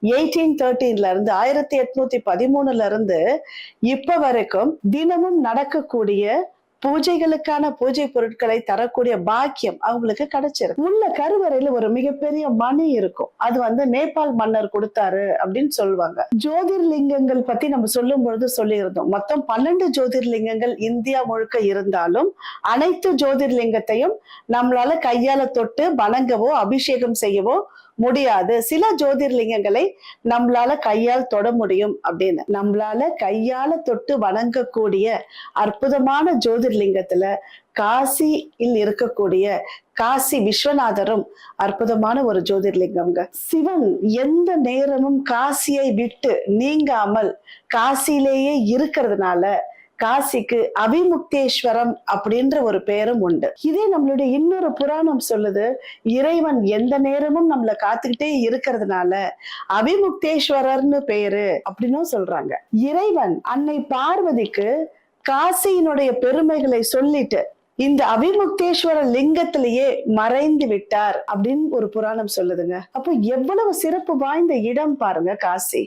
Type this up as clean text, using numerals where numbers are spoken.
1813 இருந்து 1813 இருந்து இப்ப வரைக்கும் தினமும் நடக்கக்கூடிய பூஜைகளுக்கான பூஜை பொருட்களை தரக்கூடிய பாக்கியம் அவங்களுக்கு கிடைச்சிருக்கு. உள்ள கருவறையில ஒரு மிகப்பெரிய மணி இருக்கும். அது நேபாள் மன்னர் கொடுத்தாரு அப்படின்னு சொல்லுவாங்க. ஜோதிர்லிங்கங்கள் பத்தி நம்ம சொல்லும் பொழுது சொல்லியிருந்தோம். மொத்தம் 12 ஜோதிர்லிங்கங்கள் இந்தியா முழுக்க இருந்தாலும் அனைத்து ஜோதிர்லிங்கத்தையும் நம்மளால கையால தொட்டு வணங்கவோ அபிஷேகம் செய்யவோ முடியாது. சில ஜோதிர்லிங்கங்களை நம்மளால கையால் தொட முடியும் அப்படின்னு. நம்மளால கையால தொட்டு வணங்கக்கூடிய அற்புதமான ஜோதிர்லிங்கத்துல காசியில் இருக்கக்கூடிய காசி விஸ்வநாதரும் அற்புதமான ஒரு ஜோதிர்லிங்கம்ங்க. சிவன் எந்த நேரமும் காசியை விட்டு நீங்காமல் காசியிலேயே இருக்கிறதுனால காசிக்கு அவிமுக்தேஸ்வரம் அப்படின்ற ஒரு பெயரும் உண்டு. இதே நம்மளுடைய இன்னொரு புராணம் சொல்லுது, இறைவன் எந்த நேரமும் நம்மள காத்துக்கிட்டே இருக்கிறதுனால அவிமுக்தேஸ்வரர்னு பெயரு அப்படின்னும் சொல்றாங்க. இறைவன் அன்னை பார்வதிக்கு காசியினுடைய பெருமைகளை சொல்லிட்டு இந்த அவிமுக்தேஸ்வர லிங்கத்திலேயே மறைந்து விட்டார் அப்படின்னு ஒரு புராணம் சொல்லுதுங்க. அப்போ எவ்வளவு சிறப்பு வாய்ந்த இடம் பாருங்க காசி.